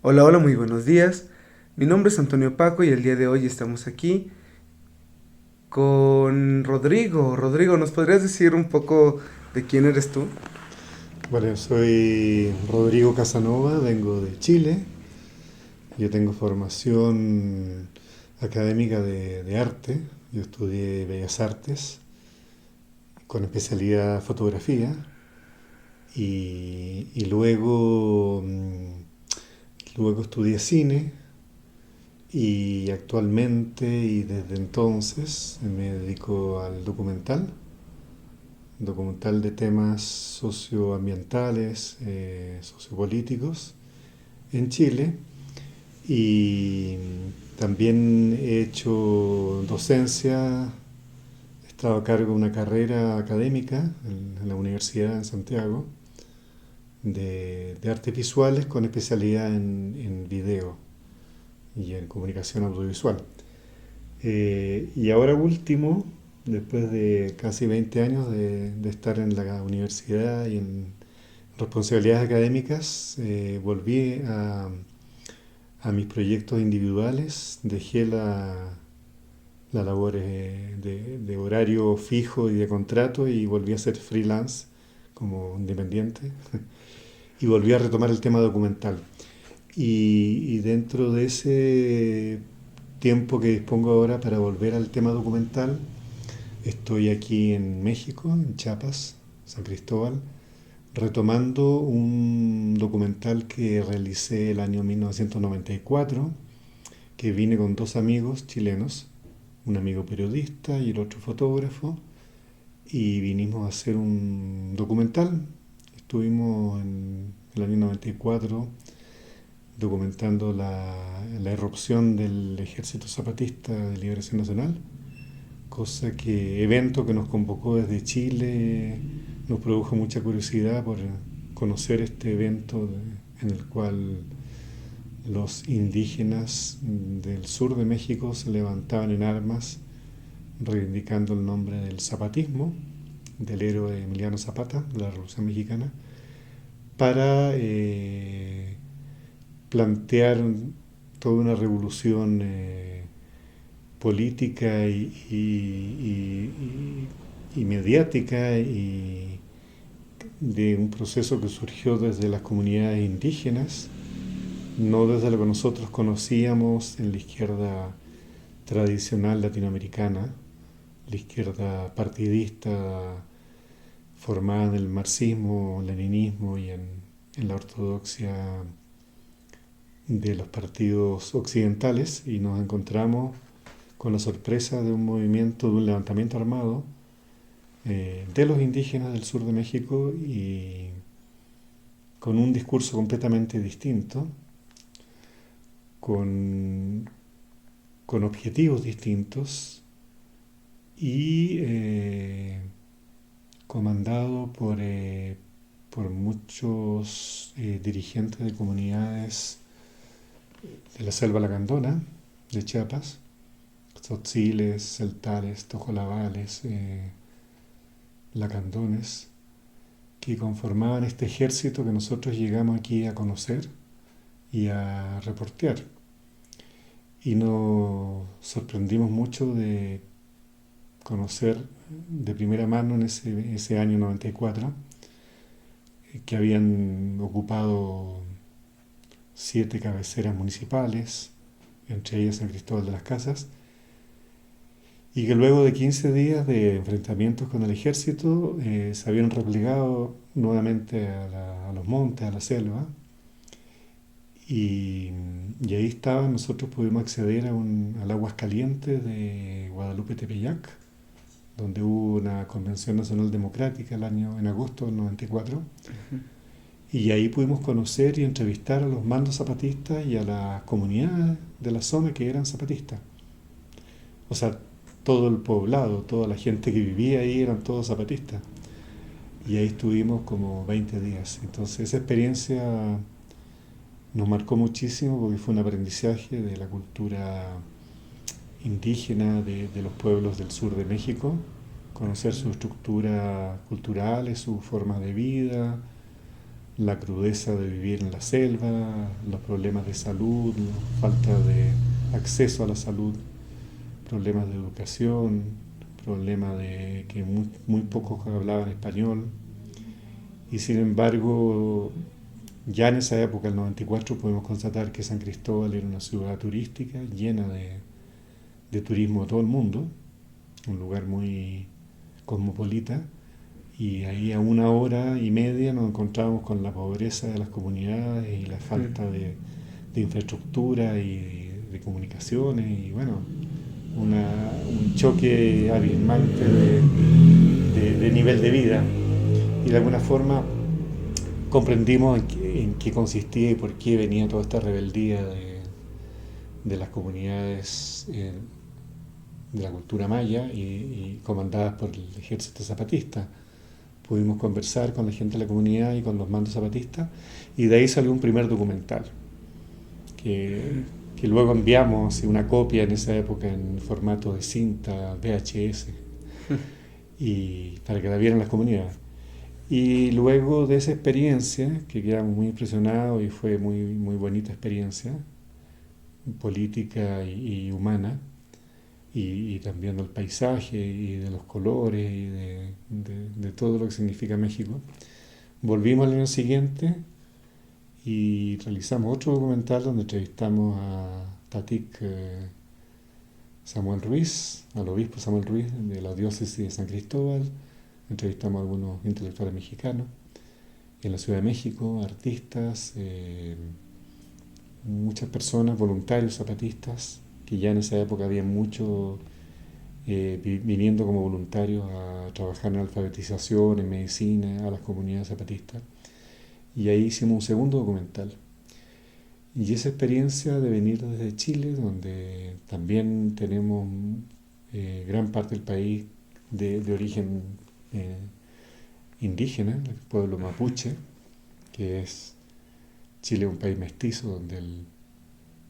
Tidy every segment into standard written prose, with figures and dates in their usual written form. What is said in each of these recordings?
Hola, hola, muy buenos días. Mi nombre es Antonio Paco y el día de hoy estamos aquí con Rodrigo. Rodrigo, ¿nos podrías decir un poco de quién eres tú? Bueno, soy Rodrigo Casanova, vengo de Chile. Yo tengo formación académica de arte. Yo estudié Bellas Artes con especialidad fotografía y luego, luego estudié cine y actualmente y desde entonces me dedico al documental de temas socioambientales, sociopolíticos en Chile. Y también he hecho docencia, he estado a cargo de una carrera académica en la Universidad en Santiago de artes visuales con especialidad en video y en comunicación audiovisual. Y ahora último, después de casi 20 años de estar en la universidad y en responsabilidades académicas, volví a mis proyectos individuales, dejé la labor de horario fijo y de contrato y volví a ser freelance como independiente y volví a retomar el tema documental. Y dentro de ese tiempo que dispongo ahora para volver al tema documental, estoy aquí en México, en Chiapas, San Cristóbal, retomando un documental que realicé el año 1994, que vine con dos amigos chilenos, un amigo periodista y el otro fotógrafo, y vinimos a hacer un documental. Estuvimos en el año 94 documentando la irrupción del Ejército Zapatista de Liberación Nacional, evento que nos convocó desde Chile, nos produjo mucha curiosidad por conocer este evento en el cual los indígenas del sur de México se levantaban en armas reivindicando el nombre del zapatismo, del héroe Emiliano Zapata, de la Revolución Mexicana, para plantear toda una revolución política y mediática y de un proceso que surgió desde las comunidades indígenas, no desde lo que nosotros conocíamos en la izquierda tradicional latinoamericana, la izquierda partidista formada en el marxismo, leninismo y en la ortodoxia de los partidos occidentales, y nos encontramos con la sorpresa de un movimiento, de un levantamiento armado de los indígenas del sur de México y con un discurso completamente distinto, con, con objetivos distintos y comandado por muchos dirigentes de comunidades de la selva lacandona de Chiapas, tzotziles, celtales, tojolabales, lacandones, que conformaban este ejército que nosotros llegamos aquí a conocer y a reportear. Y nos sorprendimos mucho de conocer de primera mano en ese año 94 que habían ocupado 7 cabeceras municipales, entre ellas San Cristóbal de las Casas, y que luego de 15 días de enfrentamientos con el ejército se habían replegado nuevamente a los montes, a la selva, y, y ahí estaban, nosotros pudimos acceder al Aguas Calientes de Guadalupe Tepeyac, donde hubo una Convención Nacional Democrática en agosto del 94, y ahí pudimos conocer y entrevistar a los mandos zapatistas y a las comunidades de la zona que eran zapatistas. O sea, todo el poblado, toda la gente que vivía ahí eran todos zapatistas. Y ahí estuvimos como 20 días. Entonces esa experiencia nos marcó muchísimo porque fue un aprendizaje de la cultura indígena de los pueblos del sur de México, conocer su estructura cultural, su forma de vida, la crudeza de vivir en la selva, los problemas de salud, la falta de acceso a la salud, problemas de educación, problemas de que muy pocos hablaban español. Y sin embargo, ya en esa época, el 94, podemos constatar que San Cristóbal era una ciudad turística llena de turismo de todo el mundo, un lugar muy cosmopolita, y ahí a 1 hora y media nos encontramos con la pobreza de las comunidades y la falta de infraestructura y de comunicaciones, y bueno, un choque abismante de nivel de vida. Y de alguna forma comprendimos en qué consistía y por qué venía toda esta rebeldía de las comunidades de la cultura maya y comandadas por el ejército zapatista. Pudimos conversar con la gente de la comunidad y con los mandos zapatistas, y de ahí salió un primer documental que luego enviamos una copia en esa época en formato de cinta VHS y para que la vieran las comunidades. Y luego de esa experiencia, que quedamos muy impresionados y fue muy bonita experiencia, política y humana, y también del paisaje y de los colores y de todo lo que significa México, volvimos al año siguiente y realizamos otro documental donde entrevistamos a Tatik Samuel Ruiz, al obispo Samuel Ruiz de la diócesis de San Cristóbal. Entrevistamos a algunos intelectuales mexicanos en la Ciudad de México, artistas, muchas personas, voluntarios zapatistas, que ya en esa época había muchos viniendo como voluntarios a trabajar en alfabetización, en medicina, a las comunidades zapatistas. Y ahí hicimos un segundo documental. Y esa experiencia de venir desde Chile, donde también tenemos gran parte del país de origen indígena, el pueblo mapuche, que es Chile, un país mestizo donde el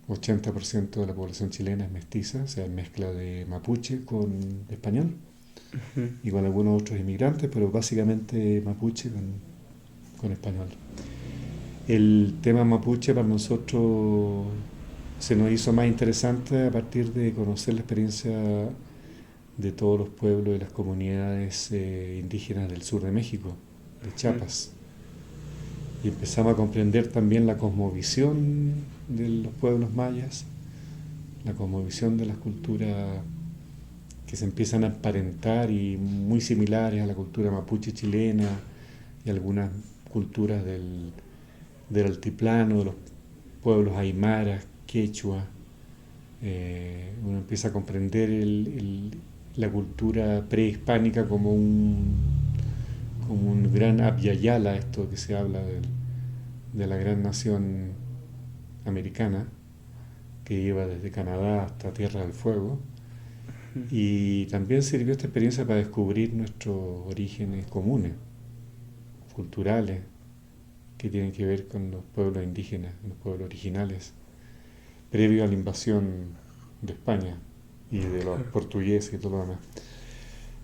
80% de la población chilena es mestiza, o sea, mezcla de mapuche con español y con algunos otros inmigrantes, pero básicamente mapuche con español. El tema mapuche para nosotros se nos hizo más interesante a partir de conocer la experiencia de todos los pueblos y las comunidades indígenas del sur de México, de Chiapas. Y empezamos a comprender también la cosmovisión de los pueblos mayas, la cosmovisión de las culturas que se empiezan a emparentar y muy similares a la cultura mapuche chilena y algunas culturas del altiplano, de los pueblos aymaras, quechua. Uno empieza a comprender la cultura prehispánica como un gran Abya-Yala, esto que se habla de la gran nación americana que iba desde Canadá hasta Tierra del Fuego. Y también sirvió esta experiencia para descubrir nuestros orígenes comunes, culturales, que tienen que ver con los pueblos indígenas, los pueblos originales, previo a la invasión de España y de los portugueses y todo lo demás.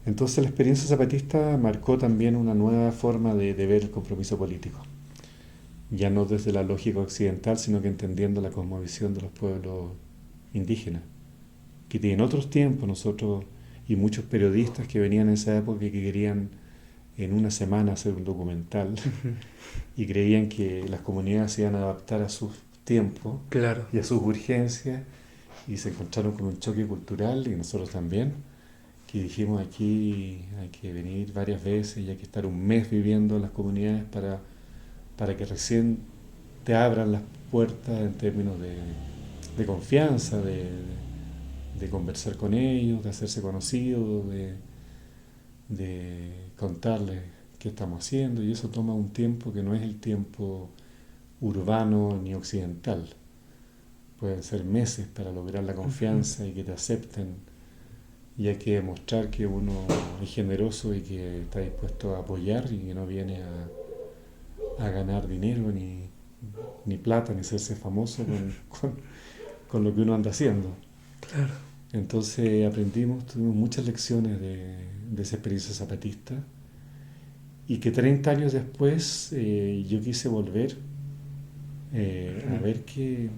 Entonces la experiencia zapatista marcó también una nueva forma de ver el compromiso político, ya no desde la lógica occidental, sino que entendiendo la cosmovisión de los pueblos indígenas, que tienen otros tiempos. Nosotros y muchos periodistas que venían en esa época y que querían en una semana hacer un documental y creían que las comunidades se iban a adaptar a sus tiempos Claro. y a sus urgencias, y se encontraron con un choque cultural, y nosotros también, que dijimos: aquí hay que venir varias veces y hay que estar un mes viviendo en las comunidades para que recién te abran las puertas en términos de confianza, de conversar con ellos, de hacerse conocidos, de contarles qué estamos haciendo, y eso toma un tiempo que no es el tiempo urbano ni occidental. Pueden ser meses para lograr la confianza y que te acepten, y hay que demostrar que uno es generoso y que está dispuesto a apoyar y que no viene a ganar dinero ni plata ni hacerse famoso con lo que uno anda haciendo. Claro. Entonces tuvimos muchas lecciones de esa experiencia zapatista, y que 30 años después yo quise volver a ver qué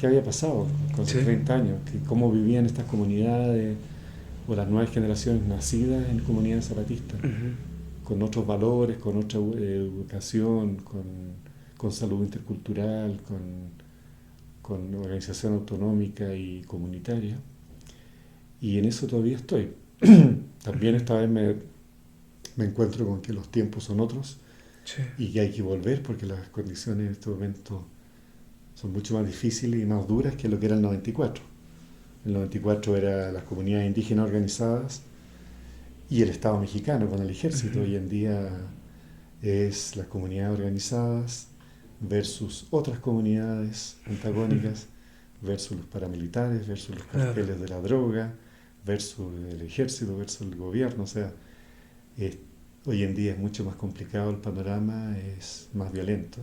había pasado con esos Sí. 30 años, cómo vivían estas comunidades o las nuevas generaciones nacidas en comunidades zapatistas, Ujú. con otros valores, con otra educación, con salud intercultural, con organización autonómica y comunitaria. Y en eso todavía estoy. También Ujú. esta vez me encuentro con que los tiempos son otros Sí. y que hay que volver porque las condiciones en este momento son mucho más difíciles y más duras que lo que era el 94. El 94 era las comunidades indígenas organizadas y el Estado mexicano con el ejército. Ujú. Hoy en día es las comunidades organizadas versus otras comunidades antagónicas, versus los paramilitares, versus los Claro. carteles de la droga, versus el ejército, versus el gobierno. O sea, eh, hoy en día es mucho más complicado el panorama, es más violento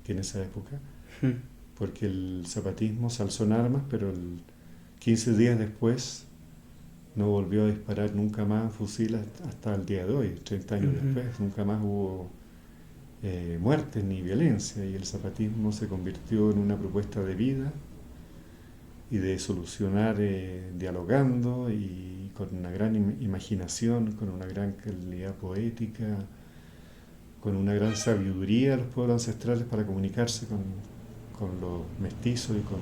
que en esa época, Ujú. porque el zapatismo se alzó en armas, pero 15 días después no volvió a disparar nunca más fusil hasta el día de hoy, 30 años Ujú. después. Nunca más hubo muertes ni violencia y el zapatismo se convirtió en una propuesta de vida y de solucionar dialogando y con una gran imaginación, con una gran calidad poética, con una gran sabiduría de los pueblos ancestrales para comunicarse con los mestizos y con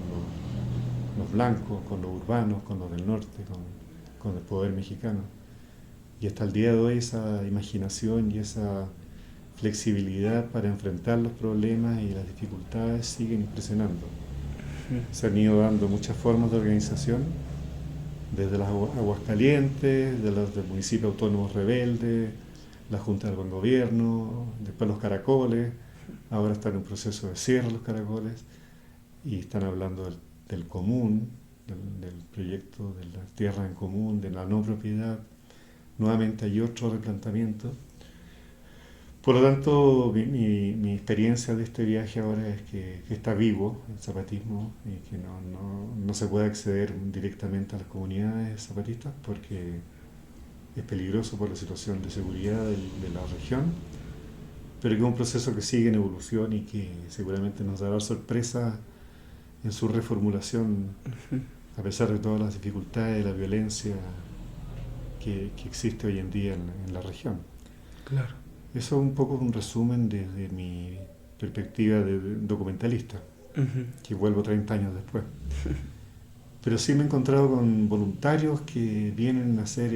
los blancos, con los urbanos, con los del norte, con el poder mexicano. Y hasta el día de hoy esa imaginación y esa flexibilidad para enfrentar los problemas y las dificultades siguen impresionando. Ujú. Se han ido dando muchas formas de organización, desde las Aguascalientes, de los del municipio autónomos rebeldes, la Junta del Buen Gobierno, después los caracoles, ahora están en un proceso de cierre los caracoles y están hablando del común, del proyecto de la tierra en común, de la no propiedad. Nuevamente hay otro replanteamiento. Por lo tanto, mi experiencia de este viaje ahora es que está vivo el zapatismo y que no se puede acceder directamente a las comunidades zapatistas porque es peligroso por la situación de seguridad de la región, pero que es un proceso que sigue en evolución y que seguramente nos dará sorpresa en su reformulación Ujú. a pesar de todas las dificultades y la violencia que existe hoy en día en la región. Claro. Eso es un poco un resumen desde mi perspectiva de documentalista, Ujú. que vuelvo 30 años después. Pero sí me he encontrado con voluntarios que vienen a hacer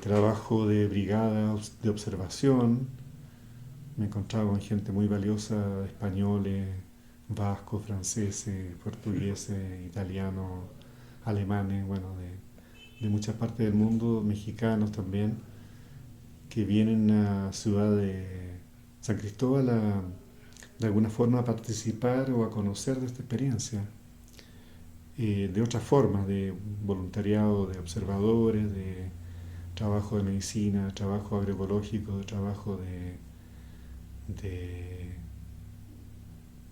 trabajo de brigada de observación. Me he encontrado con gente muy valiosa, españoles, vascos, franceses, portugueses, italianos, alemanes, bueno, de muchas partes del mundo, mexicanos también, que vienen a Ciudad de San Cristóbal de alguna forma a participar o a conocer de esta experiencia. De otras formas, de voluntariado, de observadores, de trabajo de medicina, trabajo agroecológico, de trabajo de,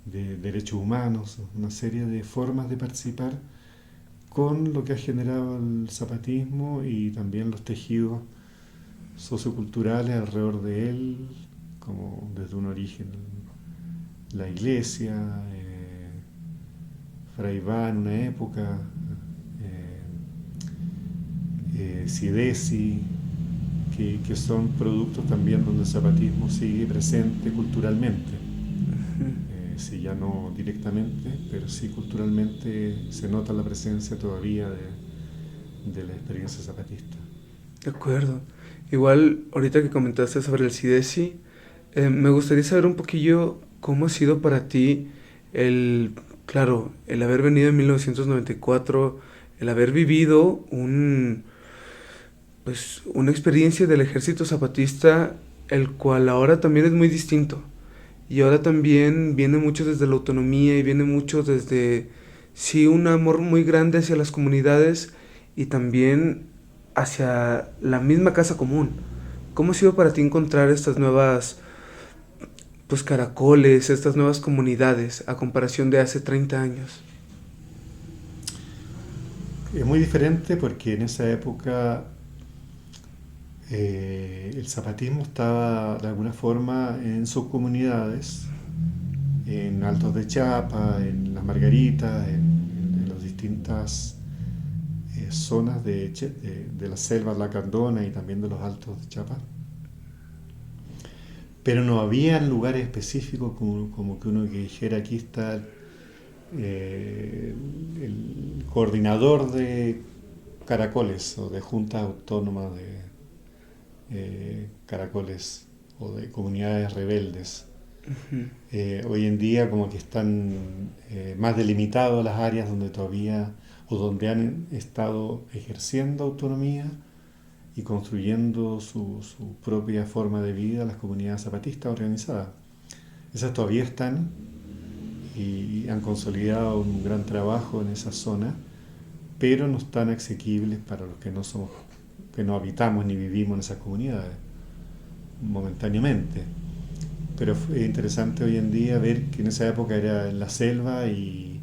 de derechos humanos, una serie de formas de participar con lo que ha generado el zapatismo y también los tejidos socioculturales alrededor de él, como desde un origen la iglesia, Fray Va en una época, Sidesi, que son productos también donde el zapatismo sigue presente culturalmente. Ujú. Si ya no directamente, pero sí culturalmente se nota la presencia todavía de la experiencia zapatista. De acuerdo. Igual, ahorita que comentaste sobre el CIDESI, me gustaría saber un poquillo cómo ha sido para ti el, claro, el haber venido en 1994, el haber vivido pues, una experiencia del ejército zapatista, el cual ahora también es muy distinto. Y ahora también viene mucho desde la autonomía y viene mucho desde, sí, un amor muy grande hacia las comunidades y también hacia la misma casa común. ¿Cómo ha sido para ti encontrar estas nuevas, pues, caracoles, estas nuevas comunidades a comparación de hace 30 años? Es muy diferente porque en esa época El zapatismo estaba de alguna forma en sus comunidades, en Altos de Chiapa, en Las Margaritas, en las distintas zonas de la selva lacandona y también de los Altos de Chiapa. Pero no había lugares específicos como que uno que dijera aquí está el coordinador de caracoles o de juntas autónomas de caracoles o de comunidades rebeldes. Ujú. Hoy en día como que están más delimitadas las áreas donde todavía o donde han estado ejerciendo autonomía y construyendo su propia forma de vida las comunidades zapatistas organizadas. Esas todavía están y han consolidado un gran trabajo en esa zona, pero no están asequibles para los que no somos, que no habitamos ni vivimos en esas comunidades momentáneamente. Pero es interesante hoy en día ver que en esa época era en la selva y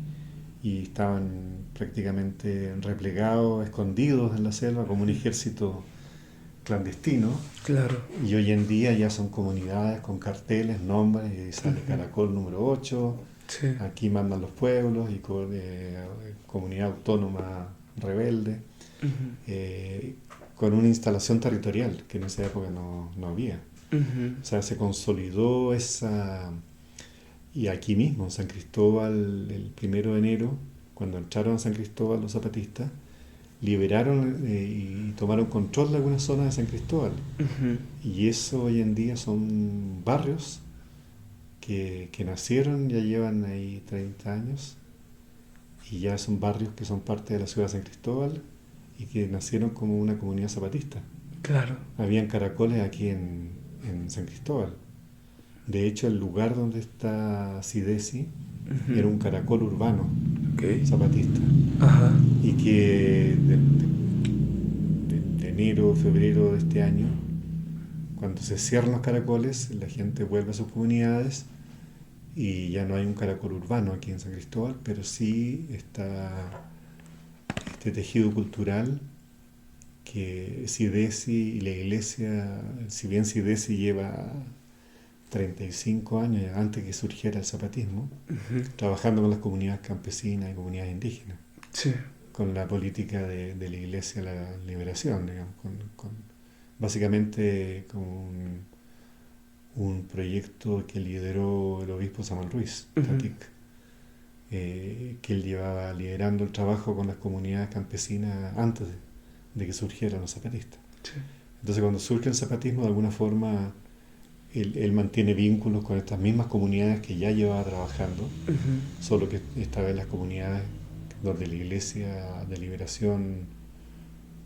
estaban prácticamente replegados, escondidos en la selva como un ejército clandestino. Claro. Y hoy en día ya son comunidades con carteles, nombres, y sale Ujú. Caracol número 8, Sí. aquí mandan los pueblos y comunidad autónoma rebelde, Ujú. con una instalación territorial que en esa época no había. Ujú. O sea, se consolidó esa. Y aquí mismo, en San Cristóbal, el 1 de enero, cuando entraron a San Cristóbal los zapatistas, liberaron y tomaron control de algunas zonas de San Cristóbal. Ujú. Y eso hoy en día son barrios que nacieron, ya llevan ahí 30 años, y ya son barrios que son parte de la ciudad de San Cristóbal y que nacieron como una comunidad zapatista. Claro. Habían caracoles aquí en San Cristóbal. De hecho, el lugar donde está Sidesi Ujú. era un caracol urbano Ok. zapatista Ajá. y que de enero, febrero de este año, cuando se cierran los caracoles, la gente vuelve a sus comunidades y ya no hay un caracol urbano aquí en San Cristóbal, pero sí está este tejido cultural que Sidesi y la iglesia, si bien Sidesi lleva 35 años antes que surgiera el zapatismo, Ujú. trabajando con las comunidades campesinas y comunidades indígenas, Sí. con la política de la Iglesia de la Liberación, digamos, básicamente con un proyecto que lideró el obispo Samuel Ruiz, Ujú. Tatic, que él llevaba liderando el trabajo con las comunidades campesinas antes de que surgieran los zapatistas. Sí. Entonces cuando surge el zapatismo, de alguna forma, él mantiene vínculos con estas mismas comunidades que ya llevaba trabajando, Ujú. solo que esta vez las comunidades donde la Iglesia de Liberación,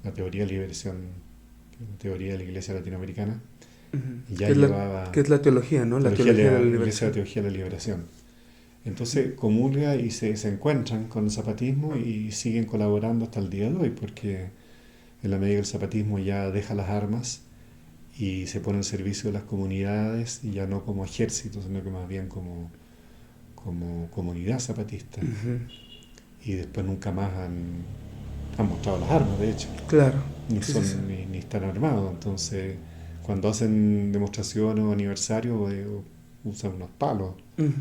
la teoría de liberación, la teoría de la Iglesia latinoamericana, Ujú. ya llevaba ¿Qué es la teología, no? La teología de teología de la la Iglesia de liberación. Teología de la Liberación. Entonces comulga y se encuentran con el zapatismo y siguen colaborando hasta el día de hoy, porque en la medida que el zapatismo ya deja las armas y se pone al servicio de las comunidades, y ya no como ejército, sino que más bien como comunidad zapatista. Ujú. Y después nunca más han mostrado las armas, de hecho, Claro. ni Sí, sí, sí. son ni están armados. Entonces, cuando hacen demostraciones o aniversarios, usan unos palos Ujú.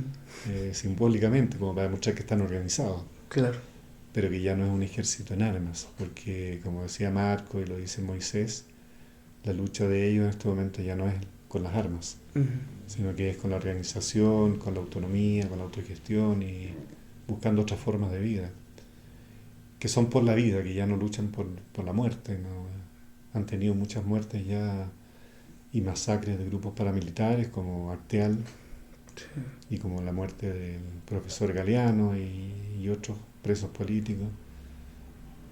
simbólicamente, como para demostrar que están organizados, Claro. pero que ya no es un ejército en armas, porque como decía Marco y lo dice Moisés, la lucha de ellos en este momento ya no es con las armas, Ujú. sino que es con la organización, con la autonomía, con la autogestión y buscando otras formas de vida, que son por la vida, que ya no luchan por la muerte, ¿no? Han tenido muchas muertes ya y masacres de grupos paramilitares como Acteal Sí. y como la muerte del profesor Galeano y otros presos políticos,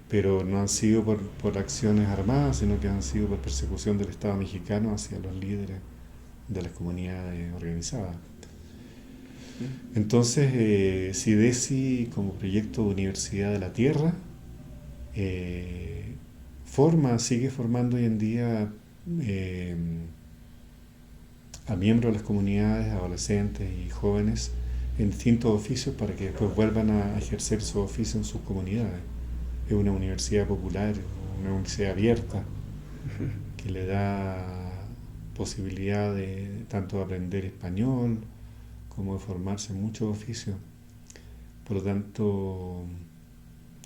pero no han sido por acciones armadas, sino que han sido por persecución del Estado mexicano hacia los líderes de las comunidades organizadas. Entonces, SIDESI como proyecto de Universidad de la Tierra eh, sigue formando hoy en día eh, a miembros de las comunidades, adolescentes y jóvenes en distintos oficios para que después vuelvan a ejercer su oficio en sus comunidades. Es una universidad popular, una universidad abierta, que le da posibilidad de tanto aprender español como de formarse en muchos oficios. Por lo tanto,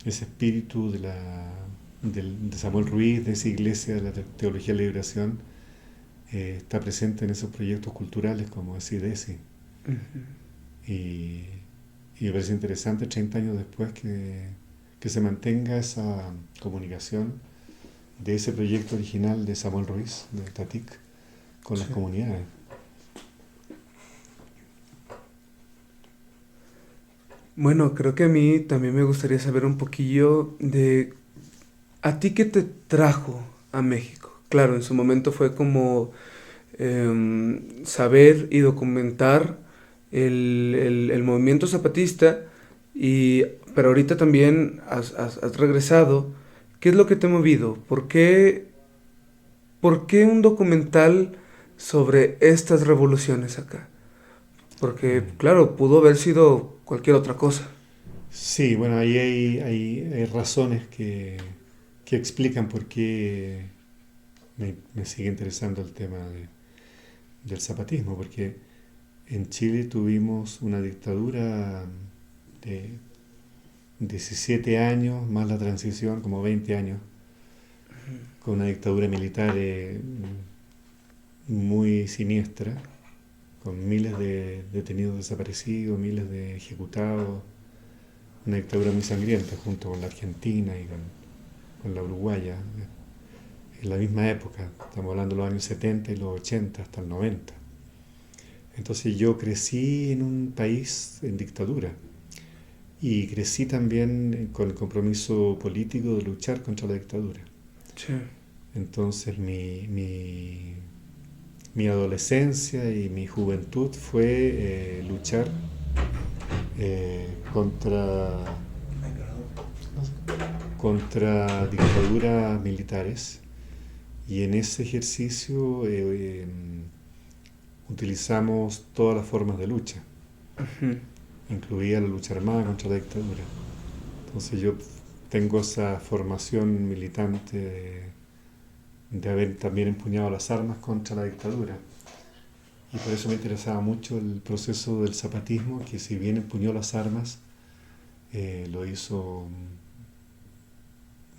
ese espíritu de Samuel Ruiz, de esa iglesia de la Teología de la Liberación, está presente en esos proyectos culturales como es IDESI. Y, y me parece interesante 30 años después que se mantenga esa comunicación de ese proyecto original de Samuel Ruiz, de Tatic, con las Sí. comunidades. Bueno, creo que a mí también me gustaría saber un poquillo de a ti qué te trajo a México. Claro, en su momento fue como saber y documentar el movimiento zapatista, pero ahorita también has regresado. ¿Qué es lo que te ha movido? ¿Por qué un documental sobre estas revoluciones acá? Porque, claro, pudo haber sido cualquier otra cosa. Sí, bueno, ahí hay razones que explican por qué me sigue interesando el tema del zapatismo, porque en Chile tuvimos una dictadura de 17 años, más la transición, como 20 años, con una dictadura militar muy siniestra, con miles de detenidos desaparecidos, miles de ejecutados, una dictadura muy sangrienta junto con la Argentina y con la Uruguaya, en la misma época, estamos hablando de los años 70 y los 80 hasta el 90. Entonces yo crecí en un país en dictadura y crecí también con el compromiso político de luchar contra la dictadura. Sí. Entonces mi adolescencia y mi juventud fue luchar contra, contra dictaduras militares, y en ese ejercicio utilizamos todas las formas de lucha, Ujú. incluida la lucha armada contra la dictadura. Entonces yo tengo esa formación militante de haber también empuñado las armas contra la dictadura. Y por eso me interesaba mucho el proceso del zapatismo, que si bien empuñó las armas, lo hizo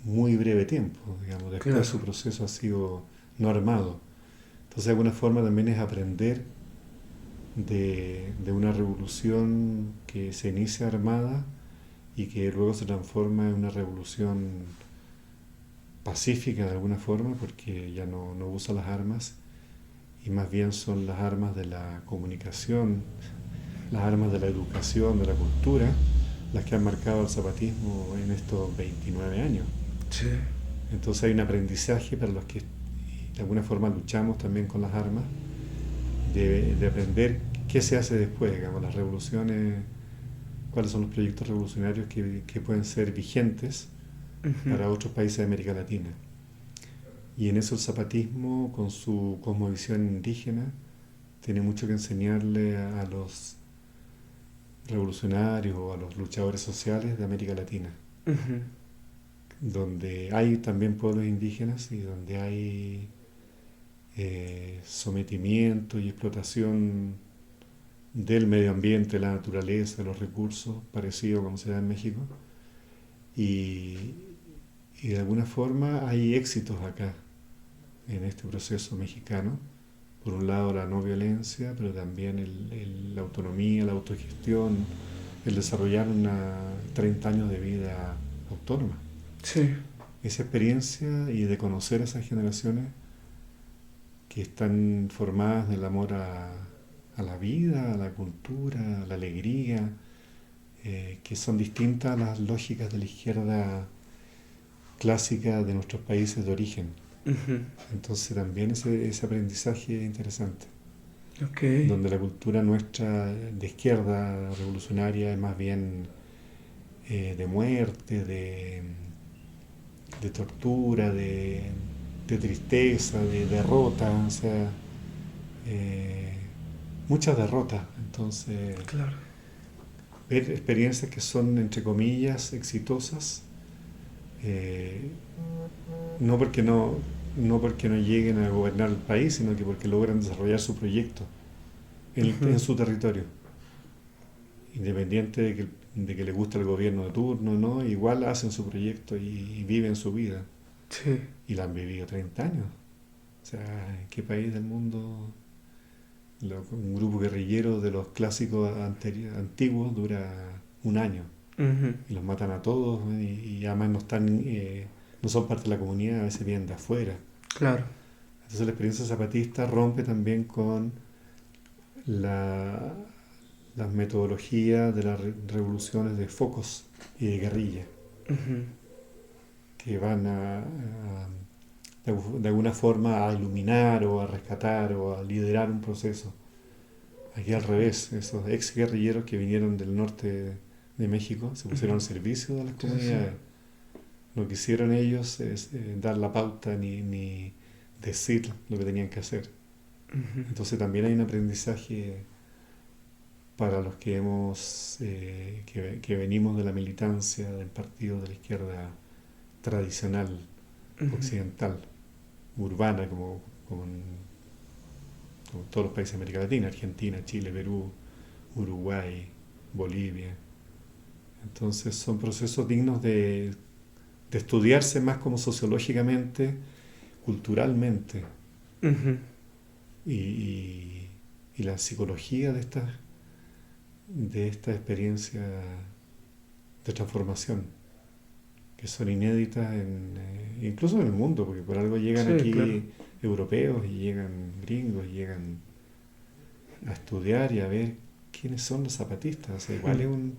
muy breve tiempo, digamos, después su Claro. proceso ha sido no armado. Entonces de alguna forma también es aprender de una revolución que se inicia armada y que luego se transforma en una revolución pacífica de alguna forma, porque ya no usa las armas y más bien son las armas de la comunicación, las armas de la educación, de la cultura, las que han marcado el zapatismo en estos 29 años. Sí. Entonces hay un aprendizaje para los que de alguna forma luchamos también con las armas, de aprender qué se hace después, digamos, las revoluciones, cuáles son los proyectos revolucionarios que pueden ser vigentes Ujú. para otros países de América Latina. Y en eso el zapatismo, con su cosmovisión indígena, tiene mucho que enseñarle a los revolucionarios o a los luchadores sociales de América Latina, Ujú. donde hay también pueblos indígenas y donde hay sometimiento y explotación del medio ambiente, la naturaleza, los recursos, parecido como se da en México. Y, y de alguna forma hay éxitos acá, en este proceso mexicano. Por un lado la no violencia, pero también la autonomía, la autogestión, el desarrollar 30 años de vida autónoma. Sí. Esa experiencia y de conocer a esas generaciones que están formadas del amor a la vida, a la cultura, a la alegría, que son distintas a las lógicas de la izquierda clásica de nuestros países de origen. Ujú. Entonces también ese aprendizaje es interesante, Ok. donde la cultura nuestra de izquierda revolucionaria es más bien de muerte, de tortura, de tristeza, de derrota, o sea, eh, muchas derrotas. Entonces, Claro. ver experiencias que son, entre comillas, exitosas, eh, no porque no, no porque no lleguen a gobernar el país, sino que porque logran desarrollar su proyecto en su territorio. Independiente de que les guste el gobierno de turno, ¿no? Igual hacen su proyecto y viven su vida. Sí. Y la han vivido 30 años. O sea, ¿en qué país del mundo un grupo guerrillero de los clásicos antiguos dura un año? Ujú. Y los matan a todos, y además no son parte de la comunidad, a veces vienen de afuera. Claro. Entonces la experiencia zapatista rompe también con la, las metodologías de las revoluciones de focos y de guerrilla, Ujú. que van de alguna forma a iluminar o a rescatar o a liderar un proceso. Aquí al revés, esos ex guerrilleros que vinieron del norte de México se pusieron al servicio de las Sí, sí, sí. comunidades. Lo que hicieron ellos es dar la pauta ni decir lo que tenían que hacer. Ujú. Entonces también hay un aprendizaje para los que que venimos de la militancia del partido de la izquierda tradicional, Ujú. occidental, urbana, como todos los países de América Latina, Argentina, Chile, Perú, Uruguay, Bolivia. Entonces son procesos dignos de estudiarse más como sociológicamente, culturalmente, Ujú. y la psicología de esta experiencia de transformación, que son inéditas incluso en el mundo, porque por algo llegan Sí, claro. aquí europeos y llegan gringos y llegan a estudiar y a ver quiénes son los zapatistas. O sea, igual Ujú.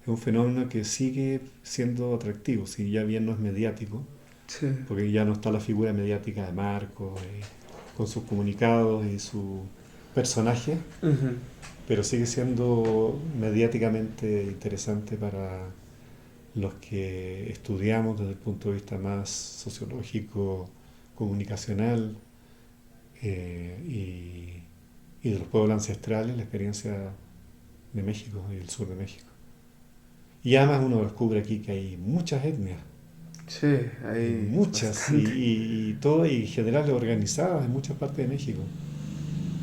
es un fenómeno que sigue siendo atractivo, si ya bien no es mediático, Sí. porque ya no está la figura mediática de Marcos, con sus comunicados y su personaje, Ujú. pero sigue siendo mediáticamente interesante para los que estudiamos desde el punto de vista más sociológico, comunicacional, y de los pueblos ancestrales, la experiencia de México y del sur de México. Y además uno descubre aquí que hay muchas etnias, Sí, hay muchas, bastante. y todas y generales organizadas en muchas partes de México,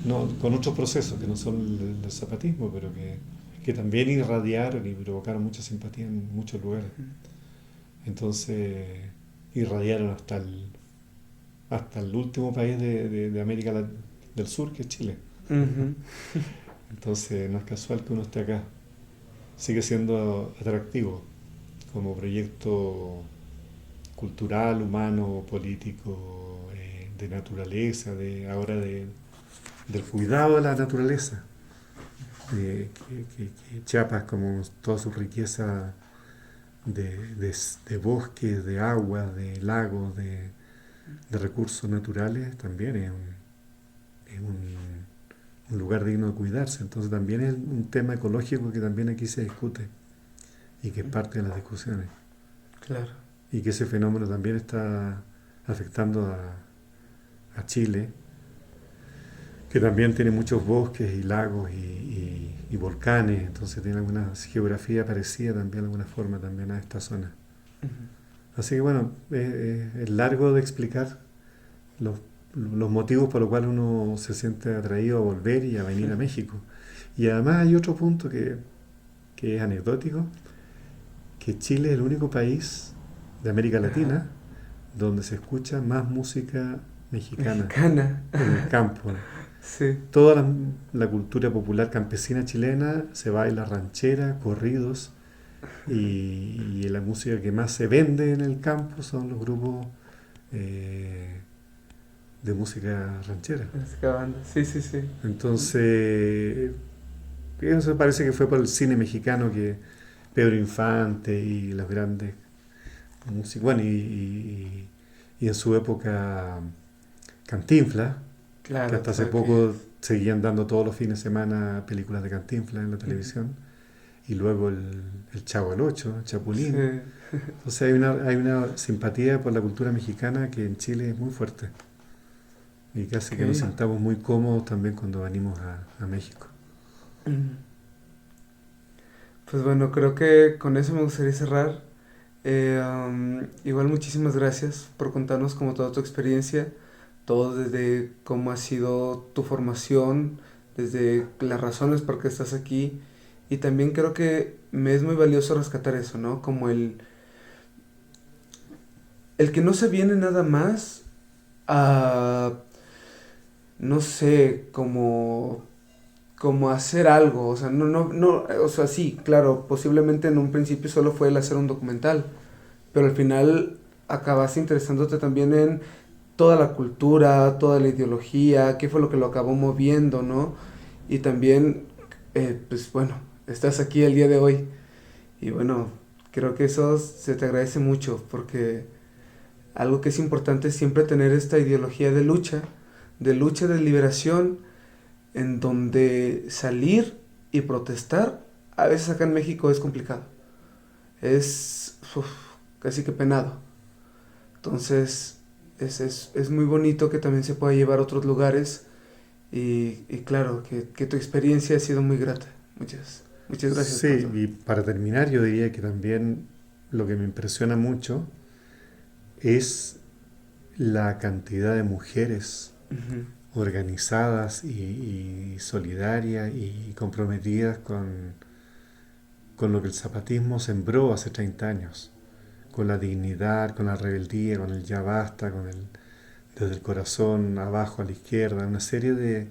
no, con otros procesos que no son el zapatismo, pero que también irradiaron y provocaron mucha simpatía en muchos lugares. Entonces irradiaron hasta el último país de América del Sur, que es Chile. Ujú. Entonces no es casual que uno esté acá. Sigue siendo atractivo como proyecto cultural, humano, político, de naturaleza, del cuidado de la naturaleza. Que Chiapas, como toda su riqueza de bosques, de agua, de lagos, de recursos naturales, también es un lugar digno de cuidarse. Entonces también es un tema ecológico que también aquí se discute y que es parte de las discusiones. Claro. Y que ese fenómeno también está afectando a Chile, que también tiene muchos bosques y lagos y volcanes, entonces tiene alguna geografía parecida también de alguna forma también a esta zona. Ujú. Así que bueno, es largo de explicar los, los motivos por los cuales uno se siente atraído a volver y a venir a México. Y además hay otro punto que es anecdótico, que Chile es el único país de América Ajá. Latina donde se escucha más música mexicana Mexicana. en el campo. Sí. Toda la cultura popular campesina chilena se baila ranchera, corridos, y la música que más se vende en el campo son los grupos eh, de música ranchera. Música banda. Sí, sí, sí. Entonces, eso parece que fue por el cine mexicano que Pedro Infante y los grandes músicos, bueno, y en su época Cantinflas, que Claro, hasta hace todo que poco seguían dando todos los fines de semana películas de Cantinflas en la Ujú. televisión, y luego el Chavo del Ocho, el Chapulín. Sí. Entonces hay una simpatía por la cultura mexicana que en Chile es muy fuerte y que hace Ok. que nos sintamos muy cómodos también cuando venimos a México. Ujú. Pues bueno, creo que con eso me gustaría cerrar. Igual muchísimas gracias por contarnos como toda tu experiencia, todo desde cómo ha sido tu formación, desde las razones por qué estás aquí. Y también creo que me es muy valioso rescatar eso, ¿no? Como el que no se viene nada más a, no sé, como hacer algo, o sea, no, o sea, sí, claro, posiblemente en un principio solo fue el hacer un documental, pero al final acabaste interesándote también en toda la cultura, toda la ideología, qué fue lo que lo acabó moviendo, ¿no? Y también, pues bueno, estás aquí el día de hoy y bueno, creo que eso se te agradece mucho porque algo que es importante es siempre tener esta ideología de lucha, de liberación, en donde salir y protestar, a veces acá en México es complicado. Es casi que penado. Entonces, es muy bonito que también se pueda llevar a otros lugares y claro, que tu experiencia ha sido muy grata. Muchas gracias por Sí, todo. y para terminar yo diría que también lo que me impresiona mucho es la cantidad de mujeres Ujú. organizadas y solidarias y comprometidas con lo que el zapatismo sembró hace 30 años, con la dignidad, con la rebeldía, con el ya basta, desde el corazón abajo a la izquierda, una serie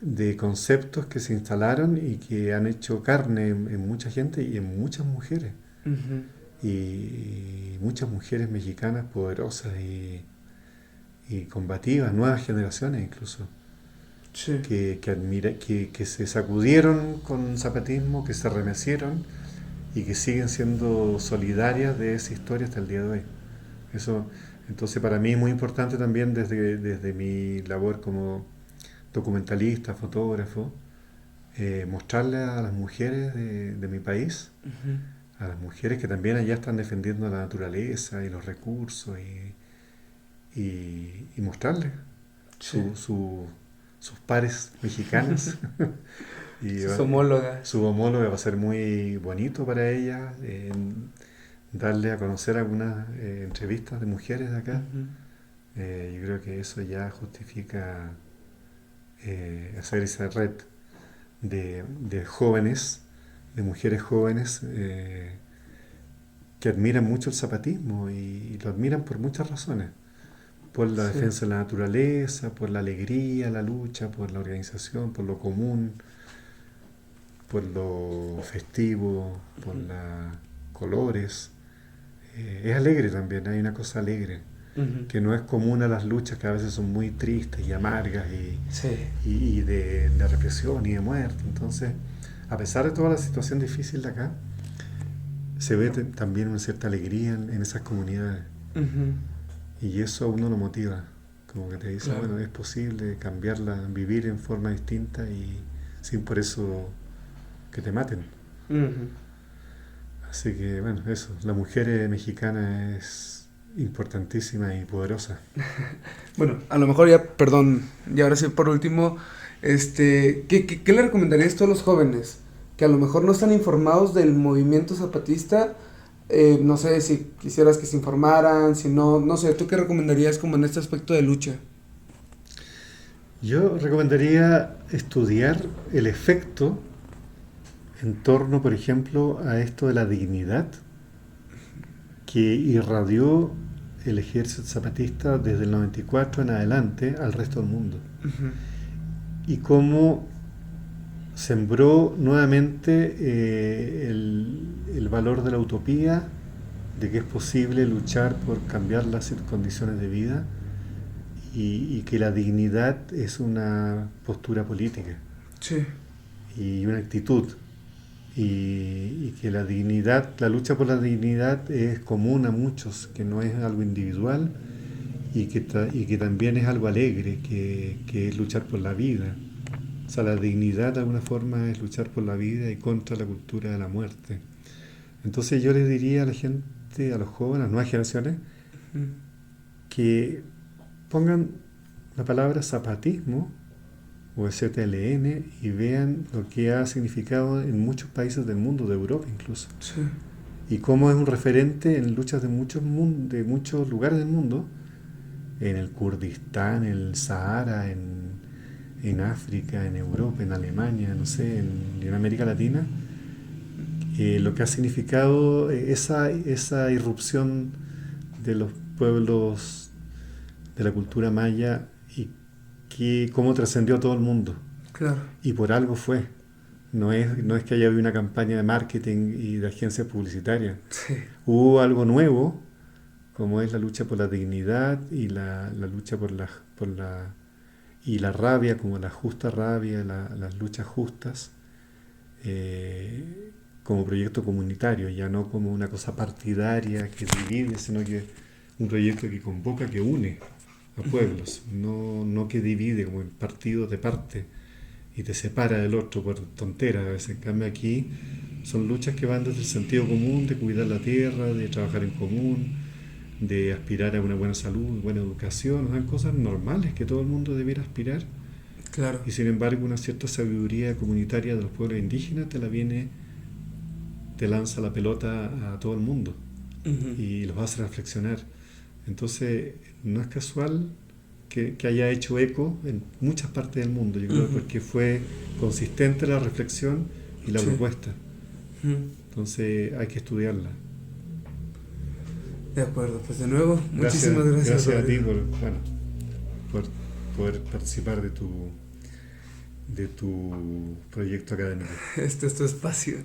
de conceptos que se instalaron y que han hecho carne en mucha gente y en muchas mujeres. Ujú. Y muchas mujeres mexicanas poderosas y combativas, nuevas generaciones incluso, Sí. que se sacudieron con zapatismo, que se remecieron y que siguen siendo solidarias de esa historia hasta el día de hoy. Eso, entonces para mí es muy importante también desde mi labor como documentalista, fotógrafo, mostrarle a las mujeres de mi país, Ujú. a las mujeres que también allá están defendiendo la naturaleza y los recursos y mostrarles Sí. sus pares mexicanas. Y Sus homólogas. su homóloga va a ser muy bonito para ella, darle a conocer algunas entrevistas de mujeres de acá. Ujú. Yo creo que eso ya justifica hacer esa red de jóvenes, de mujeres jóvenes que admiran mucho el zapatismo y lo admiran por muchas razones. Por la Sí. defensa de la naturaleza, por la alegría, la lucha, por la organización, por lo común, por lo festivo, por Ujú. los colores. Es alegre también, hay una cosa alegre, Ujú. que no es común a las luchas que a veces son muy tristes y amargas Sí. y de represión y de muerte. Entonces, a pesar de toda la situación difícil de acá, se ve también una cierta alegría en esas comunidades. Ujú. Y eso a uno lo motiva, como que te dice, Claro. bueno, es posible cambiarla, vivir en forma distinta y sin por eso que te maten. Ujú. Así que bueno, eso, la mujer mexicana es importantísima y poderosa. Bueno, a lo mejor ya, perdón, y ahora sí por último, ¿qué le recomendarías tú a los jóvenes que a lo mejor no están informados del movimiento zapatista? No sé si quisieras que se informaran, si no, no sé, ¿tú qué recomendarías como en este aspecto de lucha? Yo recomendaría estudiar el efecto en torno, por ejemplo, a esto de la dignidad que irradió el ejército zapatista desde el 94 en adelante al resto del mundo. Ujú. Y cómo sembró nuevamente el valor de la utopía, de que es posible luchar por cambiar las condiciones de vida y que la dignidad es una postura política Sí. y una actitud y que la dignidad, la lucha por la dignidad es común a muchos, que no es algo individual y que también es algo alegre, que es luchar por la vida. O sea, la dignidad de alguna forma es luchar por la vida y contra la cultura de la muerte. Entonces yo les diría a la gente, a los jóvenes, a las nuevas generaciones, Ujú. que pongan la palabra zapatismo o ZLN y vean lo que ha significado en muchos países del mundo, de Europa incluso. Sí. y cómo es un referente en luchas de de muchos lugares del mundo, en el Kurdistán, en el Sahara, en África, en Europa, en Alemania, no sé, en América Latina, lo que ha significado esa irrupción de los pueblos de la cultura maya y cómo trascendió a todo el mundo. Claro. Y por algo fue. No es que haya habido una campaña de marketing y de agencias publicitarias. Sí. Hubo algo nuevo, como es la lucha por la dignidad y la lucha y la rabia, como la justa rabia, las luchas justas, como proyecto comunitario, ya no como una cosa partidaria que divide, sino que un proyecto que convoca, que une a pueblos, no que divide como en partidos de parte y te separa del otro por tonteras. A veces, en cambio, aquí son luchas que van desde el sentido común, de cuidar la tierra, de trabajar en común, de aspirar a una buena salud, buena educación, son cosas normales que todo el mundo debiera aspirar. Claro. Y sin embargo, una cierta sabiduría comunitaria de los pueblos indígenas te lanza la pelota a todo el mundo y los hace reflexionar. Entonces, no es casual que haya hecho eco en muchas partes del mundo, yo creo, porque fue consistente la reflexión y la propuesta. Entonces, hay que estudiarla. De acuerdo, pues de nuevo, muchísimas gracias. Gracias a ti por poder participar de tu proyecto académico. Este es tu espacio.